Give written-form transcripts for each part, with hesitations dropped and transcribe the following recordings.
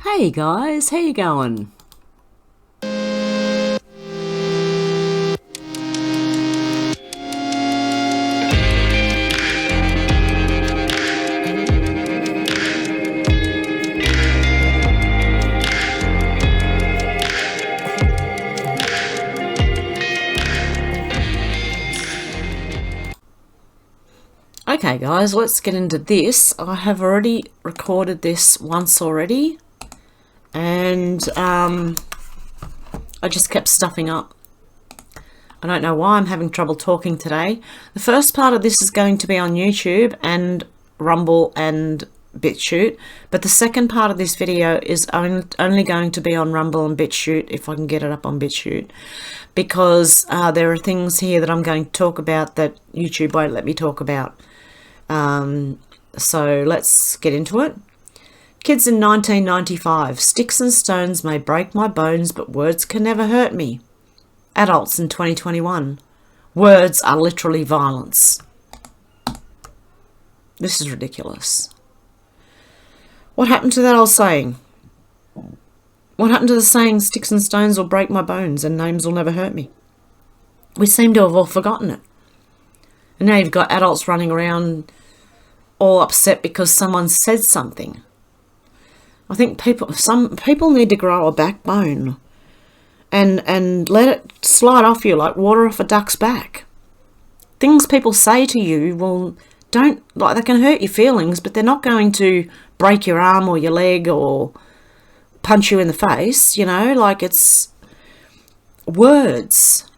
Hey guys, how you going? Okay guys, let's get into this. I have already recorded this once already, and I just kept stuffing up. I don't know why I'm having trouble talking today. The first part of this is going to be on YouTube and Rumble and Bitchute, but the second part of this video is only going to be on Rumble and Bitchute, if I can get it up on Bitchute, because there are things here that I'm going to talk about that YouTube won't let me talk about. So let's get into it. Kids in 1995. Sticks and stones may break my bones, but words can never hurt me. Adults in 2021. Words are literally violence. This is ridiculous. What happened to that old saying? What happened to the saying, sticks and stones will break my bones and names will never hurt me? We seem to have all forgotten it. And now you've got adults running around all upset because someone said something. I think some people need to grow a backbone and let it slide off you like water off a duck's back. Things people say to you, well, they can hurt your feelings, but they're not going to break your arm or your leg or punch you in the face, you know, like it's words.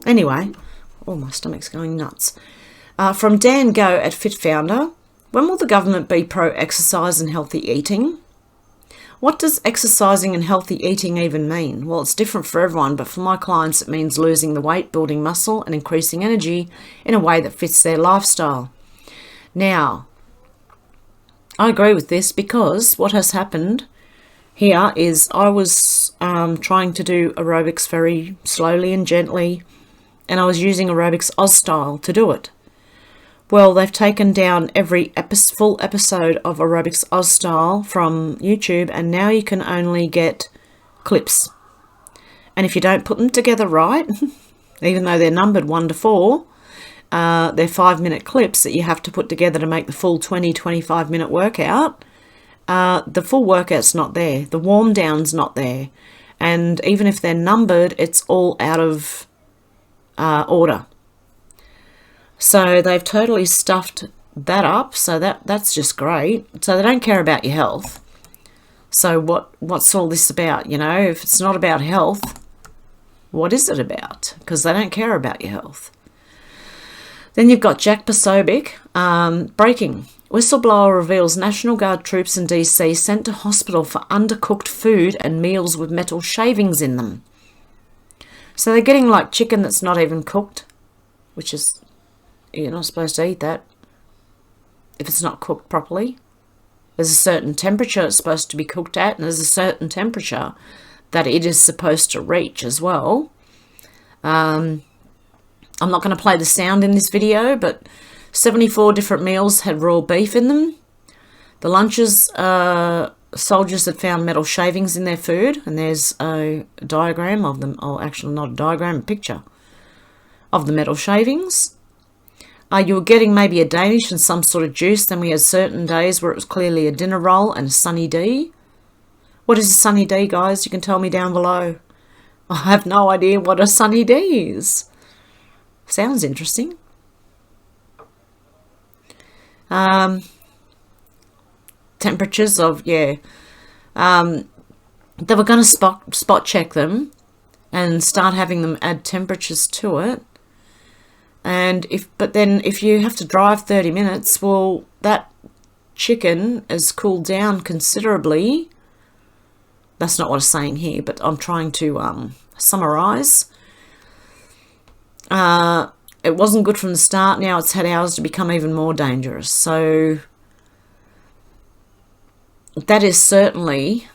Anyway, oh, my stomach's going nuts. From Dan Go at Fit Founder. When will the government be pro-exercise and healthy eating? What does exercising and healthy eating even mean? Well, it's different for everyone, but for my clients it means losing the weight, building muscle and increasing energy in a way that fits their lifestyle. Now, I agree with this because what has happened here is I was trying to do aerobics very slowly and gently, and I was using Aerobics Oz Style to do it. Well, they've taken down every full episode of Aerobics Oz Style from YouTube, and now you can only get clips. And if you don't put them together right, even though they're numbered 1 to 4, they're 5-minute clips that you have to put together to make the full 25-minute workout. The full workout's not there. The warm down's not there. And even if they're numbered, it's all out of order. So they've totally stuffed that up. So that's just great. So they don't care about your health. So what's all this about? You know, if it's not about health, what is it about? Because they don't care about your health. Then you've got Jack Posobiec, breaking. Whistleblower reveals National Guard troops in DC sent to hospital for undercooked food and meals with metal shavings in them. So they're getting like chicken that's not even cooked, which is, you're not supposed to eat that if it's not cooked properly. There's a certain temperature it's supposed to be cooked at, and there's a certain temperature that it is supposed to reach as well. I'm not going to play the sound in this video, but 74 different meals had raw beef in them. The lunches, soldiers had found metal shavings in their food, and there's a diagram of them, or actually not a diagram, a picture of the metal shavings. You were getting maybe a Danish and some sort of juice. Then we had certain days where it was clearly a dinner roll and a sunny D. What is a sunny D, guys? You can tell me down below. I have no idea what a sunny D is. Sounds interesting. Temperatures of, they were going to spot check them and start having them add temperatures to it. And but then if you have to drive 30 minutes, well, that chicken has cooled down considerably. That's not what it's saying here, but I'm trying to summarize. It wasn't good from the start. Now it's had hours to become even more dangerous. So that is certainly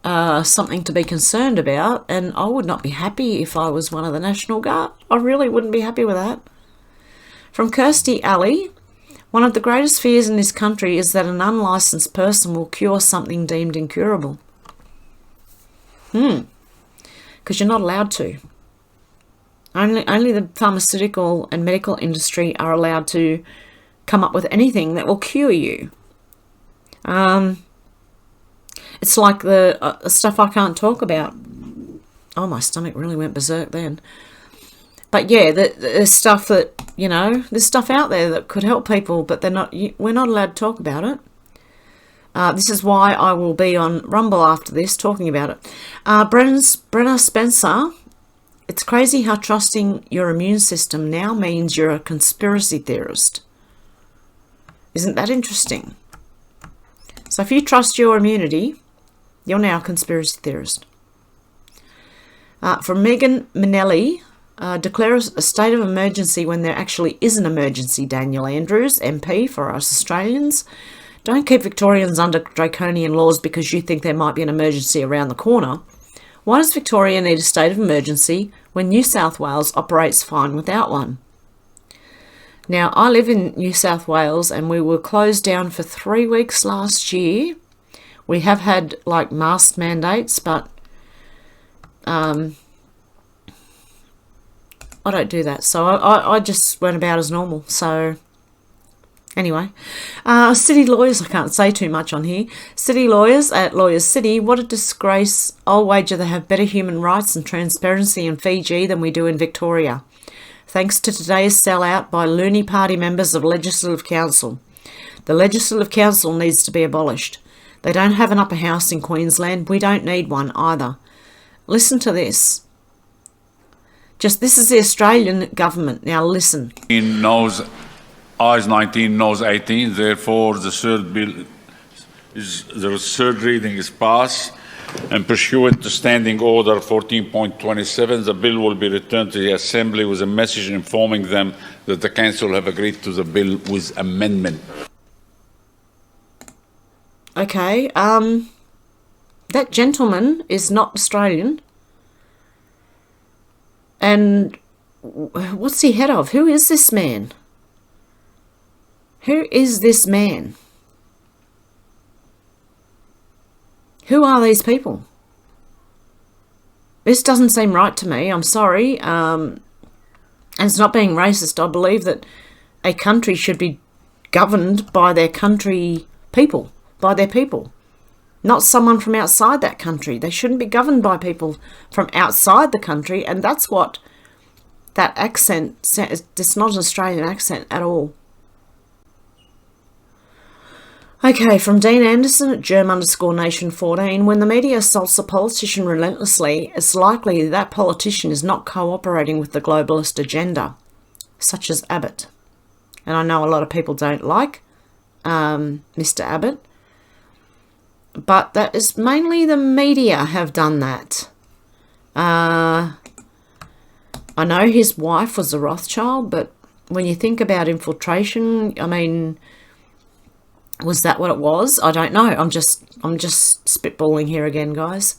something to be concerned about, and I would not be happy if I was one of the National Guard. I really wouldn't be happy with that. From Kirsty Alley, One of the greatest fears in this country is that an unlicensed person will cure something deemed incurable. Because you're not allowed to. Only the pharmaceutical and medical industry are allowed to come up with anything that will cure you. It's like the stuff I can't talk about. Oh, my stomach really went berserk then. But yeah, there's stuff that, there's stuff out there that could help people, but we're not allowed to talk about it. This is why I will be on Rumble after this talking about it. Brenna Spencer, it's crazy how trusting your immune system now means you're a conspiracy theorist. Isn't that interesting? So if you trust your immunity, you're now a conspiracy theorist. From Megan Minnelli, declare a state of emergency when there actually is an emergency. Daniel Andrews, MP for us Australians. Don't keep Victorians under draconian laws because you think there might be an emergency around the corner. Why does Victoria need a state of emergency when New South Wales operates fine without one? Now, I live in New South Wales and we were closed down for 3 weeks last year. We have had mask mandates, but I don't do that. So I just went about as normal. So anyway, city lawyers, I can't say too much on here. City lawyers at Lawyers City, what a disgrace. I'll wager they have better human rights and transparency in Fiji than we do in Victoria. Thanks to today's sellout by loony party members of Legislative Council. The Legislative Council needs to be abolished. They don't have an upper house in Queensland. We don't need one either. Listen to this. This is the Australian government. Now listen. Knows Ayes 19, Noes 18. Therefore, the third reading is passed. And pursuant to Standing Order 14.27, the bill will be returned to the Assembly with a message informing them that the Council have agreed to the bill with amendment. Okay, that gentleman is not Australian. And what's he head of? Who is this man? Who is this man? Who are these people? This doesn't seem right to me. I'm sorry. And it's not being racist. I believe that a country should be governed by their country people, by their people, not someone from outside that country. They shouldn't be governed by people from outside the country, and that's what that accent says. It's not an Australian accent at all. Okay, from Dean Anderson at germ_nation14, when the media assaults a politician relentlessly, it's likely that politician is not cooperating with the globalist agenda, such as Abbott. And I know a lot of people don't like Mr. Abbott, but that is mainly the media have done that. I know his wife was a Rothschild, but when you think about infiltration, I mean, was that what it was? I don't know. I'm just spitballing here again, guys.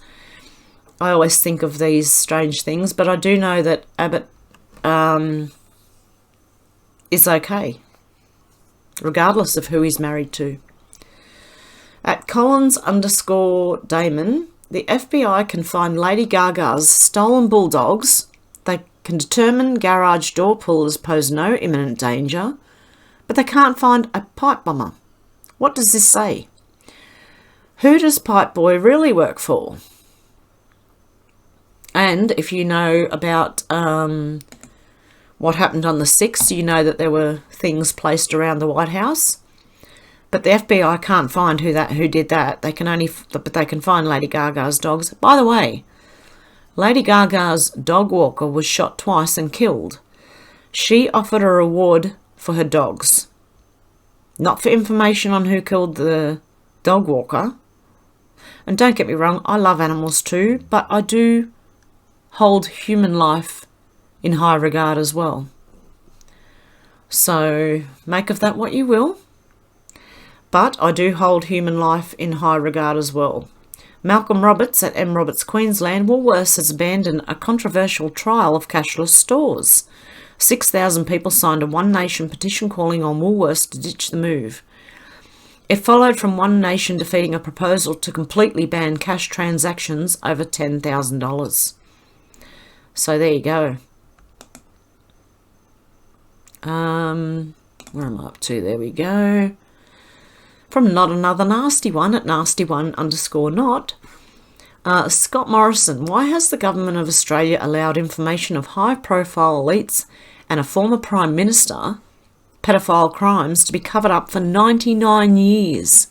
I always think of these strange things, but I do know that Abbott is okay, regardless of who he's married to. At Collins_Damon, the FBI can find Lady Gaga's stolen bulldogs. They can determine garage door pullers pose no imminent danger, but they can't find a pipe bomber. What does this say? Who does Pipe Boy really work for? And if you know about what happened on the 6th, you know that there were things placed around the White House. But the FBI can't find who did that. They can find Lady Gaga's dogs. By the way, Lady Gaga's dog walker was shot twice and killed. She offered a reward for her dogs. Not for information on who killed the dog walker. And don't get me wrong, I love animals too, but I do hold human life in high regard as well. So make of that what you will. But I do hold human life in high regard as well. Malcolm Roberts at M Roberts Queensland, Woolworths has abandoned a controversial trial of cashless stores. 6,000 people signed a One Nation petition calling on Woolworths to ditch the move. It followed from One Nation defeating a proposal to completely ban cash transactions over $10,000. So there you go. Where am I up to? There we go. From Not Another Nasty One at nasty1_not. Scott Morrison, why has the government of Australia allowed information of high-profile elites and a former Prime Minister, pedophile crimes, to be covered up for 99 years?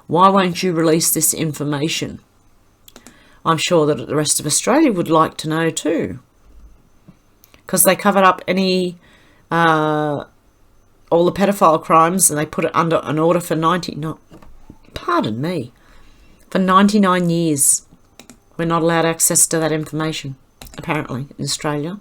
Why won't you release this information? I'm sure that the rest of Australia would like to know too. Because they covered up all the pedophile crimes and they put it under an order for 99 years. We're not allowed access to that information, apparently, in Australia.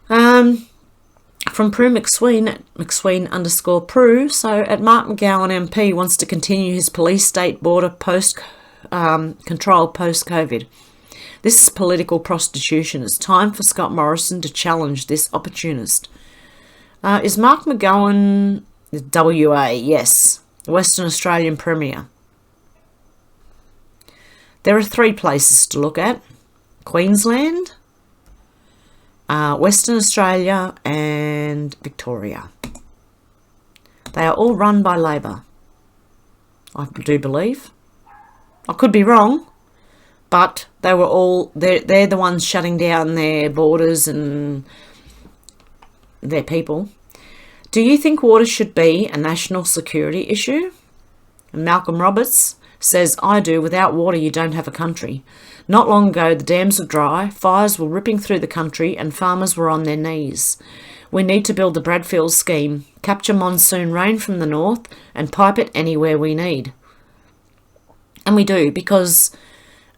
From Prue McSween at McSween_Prue. So at Mark McGowan MP wants to continue his police state border control post-COVID. This is political prostitution. It's time for Scott Morrison to challenge this opportunist. Is Mark McGowan WA? Yes. Western Australian Premier. There are 3 places to look at. Queensland, Western Australia and Victoria. They are all run by Labor, I do believe. I could be wrong, but they were all, they're the ones shutting down their borders and their people. Do you think water should be a national security issue? And Malcolm Roberts says, I do. Without water, you don't have a country. Not long ago, the dams were dry, fires were ripping through the country, and farmers were on their knees. We need to build the Bradfield scheme, capture monsoon rain from the north, and pipe it anywhere we need. And we do, because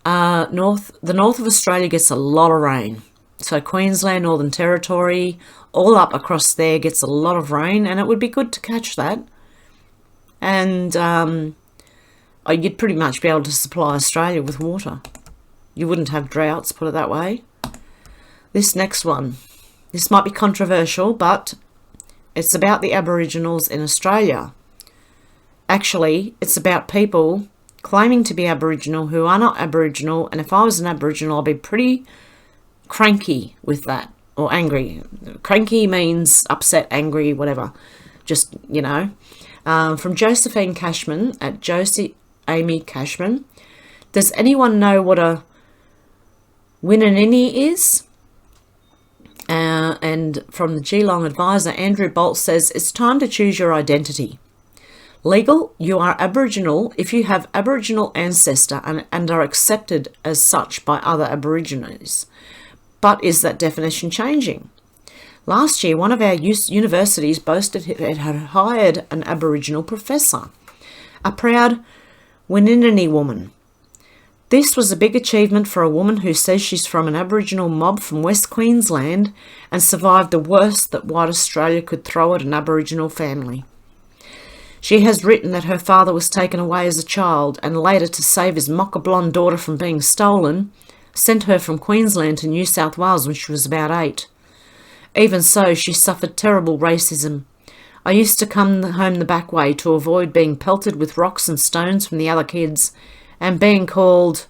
the north of Australia gets a lot of rain. So Queensland, Northern Territory, all up across there gets a lot of rain, and it would be good to catch that. And you'd pretty much be able to supply Australia with water. You wouldn't have droughts, put it that way. This next one. This might be controversial, but it's about the Aboriginals in Australia. Actually, it's about people claiming to be Aboriginal who are not Aboriginal, and if I was an Aboriginal, I'd be pretty cranky with that, or angry. Cranky means upset, angry, whatever. Just, you know. From Josephine Cashman at Josie Amy Cashman. Does anyone know what a Winnanini is? And from the Geelong Advisor, Andrew Bolt says, it's time to choose your identity. Legal, you are Aboriginal if you have Aboriginal ancestor and are accepted as such by other Aborigines. But is that definition changing? Last year, one of our universities boasted it had hired an Aboriginal professor, a proud Winnanini woman. This was a big achievement for a woman who says she's from an Aboriginal mob from West Queensland and survived the worst that white Australia could throw at an Aboriginal family. She has written that her father was taken away as a child and later, to save his mocha blonde daughter from being stolen, sent her from Queensland to New South Wales when she was about 8. Even so, she suffered terrible racism. I used to come home the back way to avoid being pelted with rocks and stones from the other kids and being called...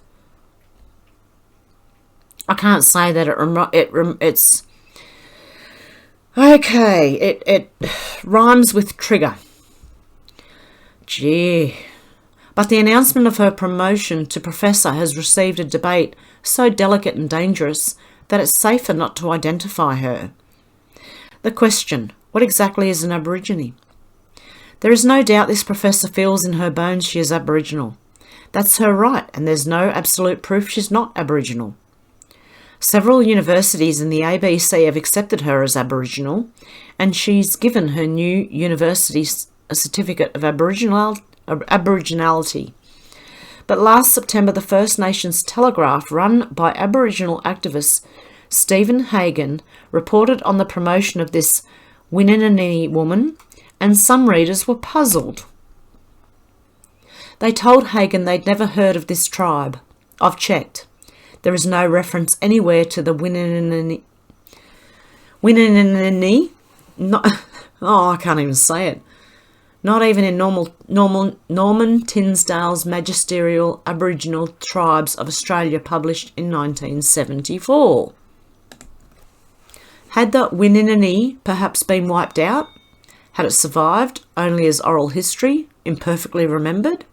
I can't say that it's... Okay, it rhymes with trigger. Gee. But the announcement of her promotion to professor has received a debate so delicate and dangerous that it's safer not to identify her. The question, what exactly is an Aborigine? There is no doubt this professor feels in her bones she is Aboriginal. That's her right, and there's no absolute proof she's not Aboriginal. Several universities in the ABC have accepted her as Aboriginal, and she's given her new university a certificate of Aboriginality. But last September, the First Nations Telegraph, run by Aboriginal activist Stephen Hagan, reported on the promotion of this Winnanini woman, and some readers were puzzled. They told Hagan they'd never heard of this tribe. I've checked. There is no reference anywhere to the Winnanini. Winninini, not, oh, I can't even say it. Not even in Norman Tinsdale's Magisterial Aboriginal Tribes of Australia, published in 1974. Had the Winninini perhaps been wiped out? Had it survived only as oral history, imperfectly remembered?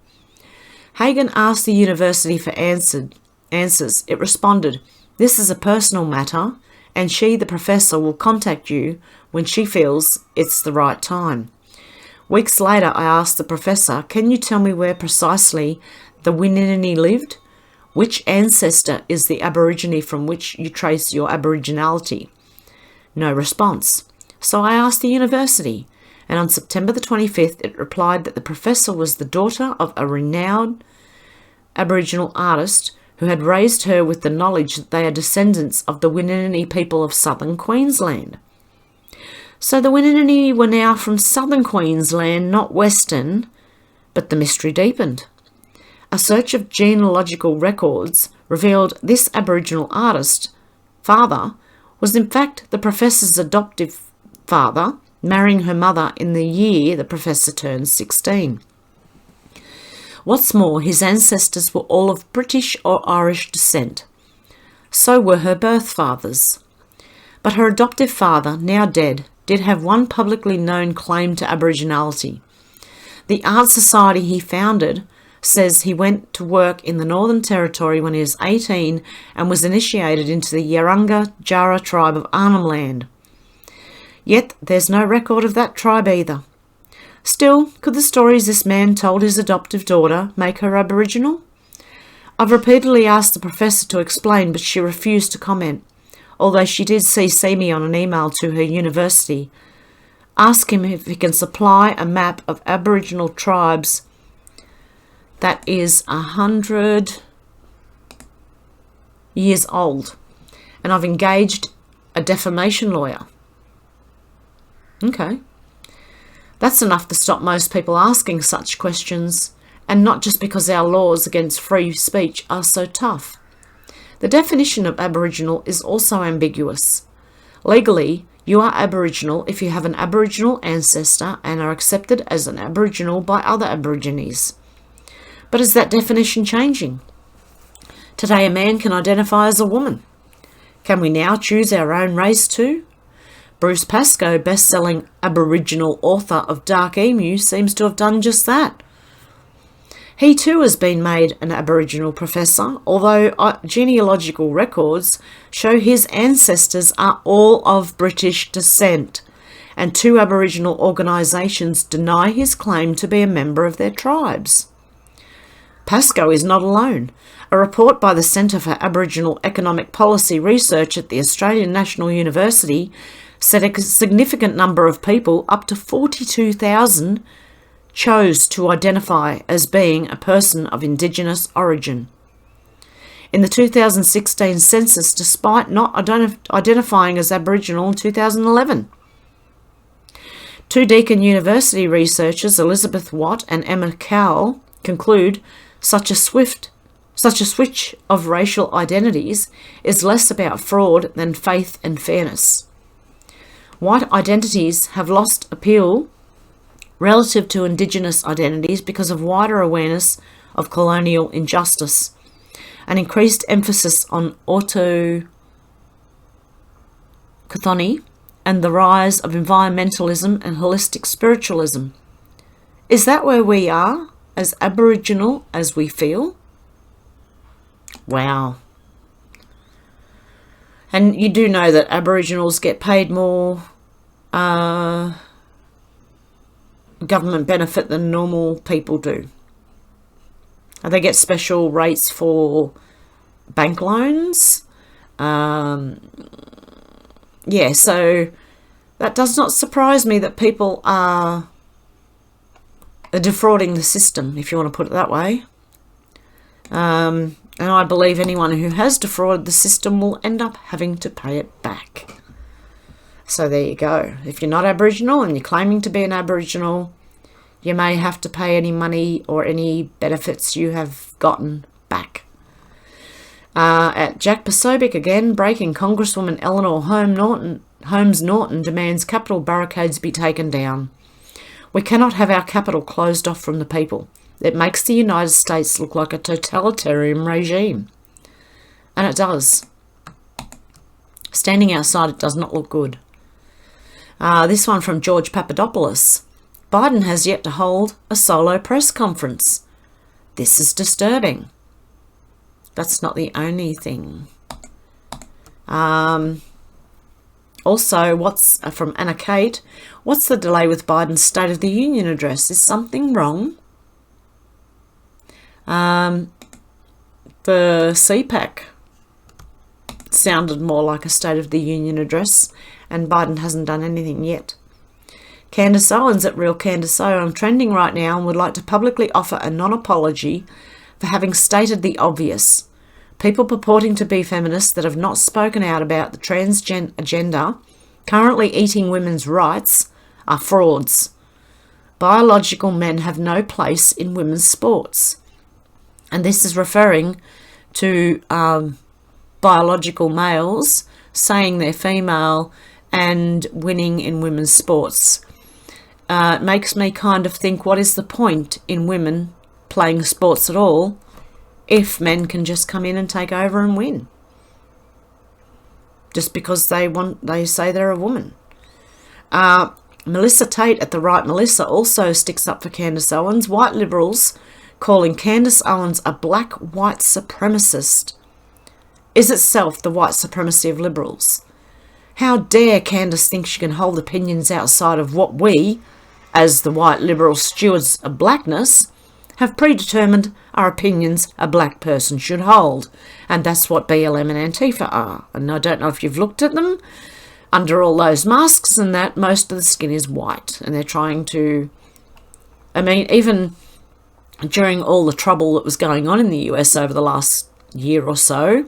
Hagen asked the university for answers. It responded, "This is a personal matter, and she, the professor, will contact you when she feels it's the right time." Weeks later, I asked the professor, "Can you tell me where precisely the Winninini lived? Which ancestor is the Aborigine from which you trace your Aboriginality?" No response. So I asked the university, and on September the 25th, it replied that the professor was the daughter of a renowned Aboriginal artist who had raised her with the knowledge that they are descendants of the Winninini people of southern Queensland. So the Winninini were now from southern Queensland, not western, but the mystery deepened. A search of genealogical records revealed this Aboriginal artist, father, was in fact the professor's adoptive father, marrying her mother in the year the professor turned 16. What's more, his ancestors were all of British or Irish descent. So were her birth fathers. But her adoptive father, now dead, did have one publicly known claim to Aboriginality. The art society he founded says he went to work in the Northern Territory when he was 18 and was initiated into the Yarrunga Jara tribe of Arnhem Land. Yet there's no record of that tribe either. Still, could the stories this man told his adoptive daughter make her Aboriginal? I've repeatedly asked the professor to explain, but she refused to comment, although she did CC me on an email to her university. Ask him if he can supply a map of Aboriginal tribes that is 100 years old, and I've engaged a defamation lawyer. Okay. That's enough to stop most people asking such questions, and not just because our laws against free speech are so tough. The definition of Aboriginal is also ambiguous. Legally, you are Aboriginal if you have an Aboriginal ancestor and are accepted as an Aboriginal by other Aborigines. But is that definition changing? Today a man can identify as a woman. Can we now choose our own race too? Bruce Pascoe, best-selling Aboriginal author of Dark Emu, seems to have done just that. He too has been made an Aboriginal professor, although genealogical records show his ancestors are all of British descent, and 2 Aboriginal organisations deny his claim to be a member of their tribes. Pascoe is not alone. A report by the Centre for Aboriginal Economic Policy Research at the Australian National University said a significant number of people, up to 42,000, chose to identify as being a person of Indigenous origin. In the 2016 census, despite not identifying as Aboriginal in 2011. 2 Deakin University researchers, Elizabeth Watt and Emma Cowell, conclude such a switch of racial identities is less about fraud than faith and fairness. White identities have lost appeal relative to Indigenous identities because of wider awareness of colonial injustice, an increased emphasis on autochthony, and the rise of environmentalism and holistic spiritualism. Is that where we are, as Aboriginal as we feel? Wow. And you do know that Aboriginals get paid more government benefit than normal people do. They get special rates for bank loans. Yeah, so that does not surprise me that people are defrauding the system, if you want to put it that way. And I believe anyone who has defrauded the system will end up having to pay it back. So there you go. If you're not Aboriginal and you're claiming to be an Aboriginal, you may have to pay any money or any benefits you have gotten back. At Jack Posobiec again, breaking Congresswoman Eleanor Holmes Holmes Norton demands Capitol barricades be taken down. We cannot have our capital closed off from the people. It makes the United States look like a totalitarian regime. And it does. Standing outside, it does not look good. This one from George Papadopoulos. Biden has yet to hold a solo press conference. This is disturbing. That's not the only thing. Also, what's from Anna Kate? What's the delay with Biden's State of the Union address? Is something wrong? The CPAC sounded more like a State of the Union address, and Biden hasn't done anything yet. Candace Owens at Real Candace O. I'm trending right now and would like to publicly offer a non-apology for having stated the obvious. People purporting to be feminists that have not spoken out about the transgen agenda, currently eating women's rights, are frauds. Biological men have no place in women's sports. And this is referring to biological males saying they're female and winning in women's sports. It makes me kind of think, what is the point in women playing sports at all if men can just come in and take over and win? Just because they say they're a woman. Melissa Tate at The Right Melissa also sticks up for Candace Owens. White liberals calling Candace Owens a black white supremacist is itself the white supremacy of liberals. How dare Candace think she can hold opinions outside of what we, as the white liberal stewards of blackness, have predetermined our opinions a black person should hold. And that's what BLM and Antifa are. And I don't know if you've looked at them under all those masks, and that most of the skin is white. And they're trying to... I mean, even during all the trouble that was going on in the US over the last year or so,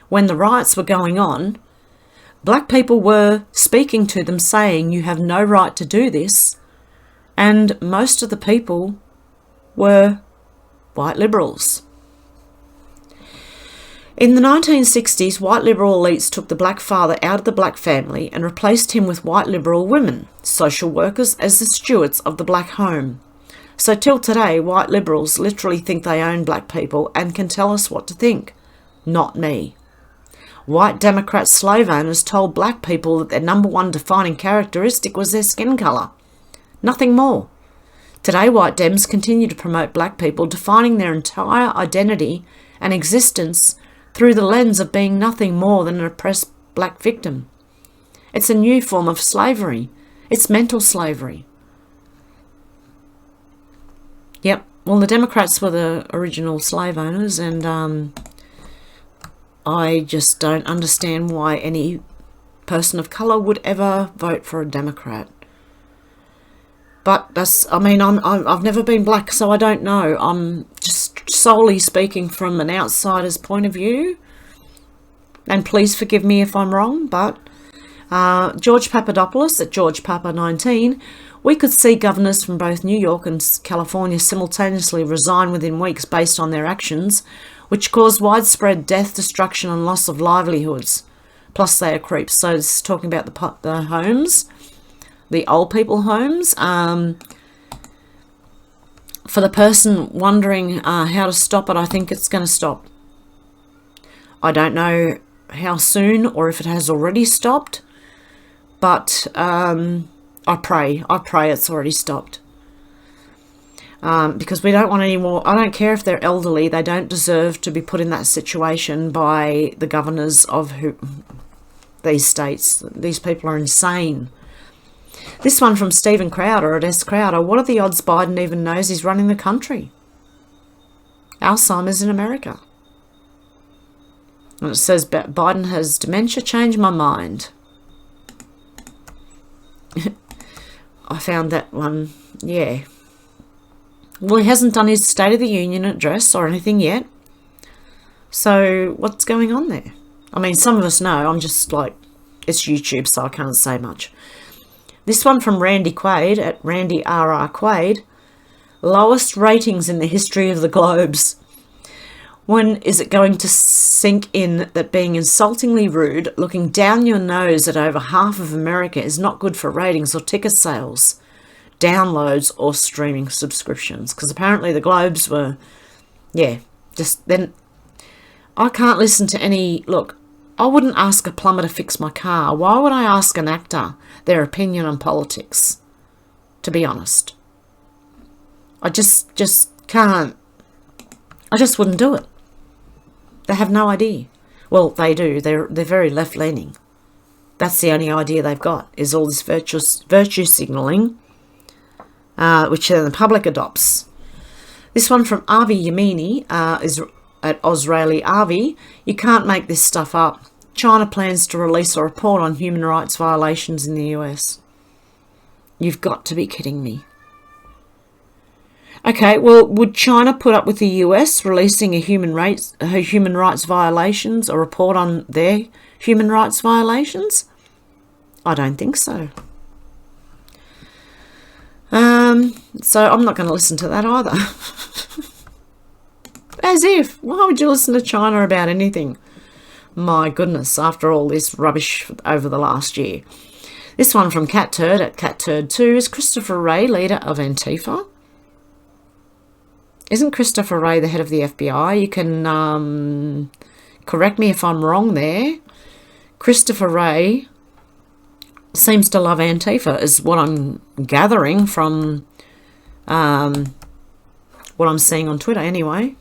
when the riots were going on, black people were speaking to them saying, you have no right to do this. And most of the people were white liberals. In the 1960s, white liberal elites took the black father out of the black family and replaced him with white liberal women, social workers, as the stewards of the black home. So till today, white liberals literally think they own black people and can tell us what to think. Not me. White Democrat slave owners told black people that their number one defining characteristic was their skin colour. Nothing more. Today, white Dems continue to promote black people, defining their entire identity and existence through the lens of being nothing more than an oppressed black victim. It's a new form of slavery. It's mental slavery. Yep, well, the Democrats were the original slave owners, and I just don't understand why any person of colour would ever vote for a Democrat. But that's, I mean, I've never been black, so I don't know. I'm just solely speaking from an outsider's point of view. And please forgive me if I'm wrong, but George Papadopoulos at George Papa 19, we could see governors from both New York and California simultaneously resign within weeks based on their actions, which caused widespread death, destruction and loss of livelihoods. Plus they are creeps. So this is talking about the homes. The old people homes. For the person wondering how to stop it, I think it's going to stop. I don't know how soon or if it has already stopped, but I pray it's already stopped. Because we don't want any more. I don't care if they're elderly. They don't deserve to be put in that situation by the governors of these states. These people are insane. This one from Stephen Crowder at S. Crowder. What are the odds Biden even knows he's running the country? Alzheimer's in America. And it says Biden has dementia. Changed my mind. I found that one, yeah. Well, he hasn't done his State of the Union address or anything yet. So what's going on there? I mean, some of us know. I'm just like, it's YouTube, so I can't say much. This one from Randy Quaid at Randy R.R. Quaid. Lowest ratings in the history of the Globes. When is it going to sink in that being insultingly rude, looking down your nose at over half of America is not good for ratings or ticket sales, downloads or streaming subscriptions? Because apparently the Globes were, just then. I can't listen to any, look, I wouldn't ask a plumber to fix my car. Why would I ask an actor their opinion on politics? To be honest. I just can't. I just wouldn't do it. They have no idea. Well, they do. They're very left-leaning. That's the only idea they've got, is all this virtue signalling, which then the public adopts. This one from Avi Yamini is at Australia. Avi, you can't make this stuff up. China plans to release a report on human rights violations in the US. You've got to be kidding me. Okay, well, would China put up with the US releasing a human rights violations, a report on their human rights violations? I don't think so. So I'm not going to listen to that either. As if. Why would you listen to China about anything? My goodness, after all this rubbish over the last year. This one from Cat Turd at Cat Turd 2 is Christopher Wray, leader of Antifa. Isn't Christopher Wray the head of the FBI? You can correct me if I'm wrong there. Christopher Wray seems to love Antifa, is what I'm gathering from what I'm seeing on Twitter anyway.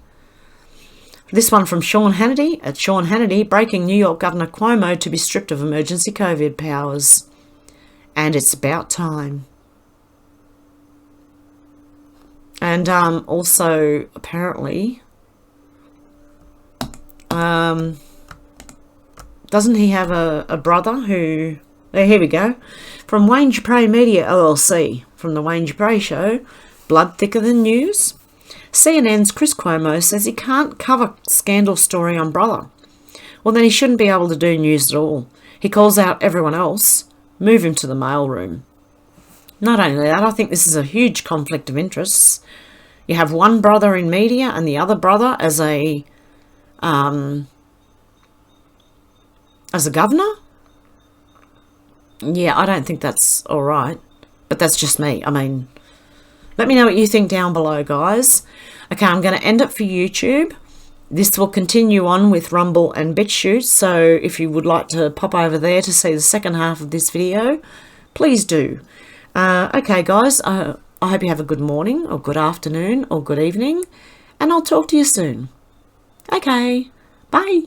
This one from Sean Hannity at Sean Hannity, breaking New York Governor Cuomo to be stripped of emergency COVID powers. And it's about time. And also, apparently, doesn't he have a brother who... here we go. From Wayne Dupre Media LLC, from the Wayne Dupre Show, blood thicker than news. CNN's Chris Cuomo says he can't cover scandal story on brother. Well, then he shouldn't be able to do news at all. He calls out everyone else. Move him to the mailroom. Not only that, I think this is a huge conflict of interests. You have one brother in media and the other brother as a governor. Yeah, I don't think that's all right. But that's just me. I mean, let me know what you think down below, guys. Okay, I'm going to end it for YouTube. This will continue on with Rumble and Bitchute, so if you would like to pop over there to see the second half of this video, please do. Okay, guys, I hope you have a good morning or good afternoon or good evening, and I'll talk to you soon. Okay, bye.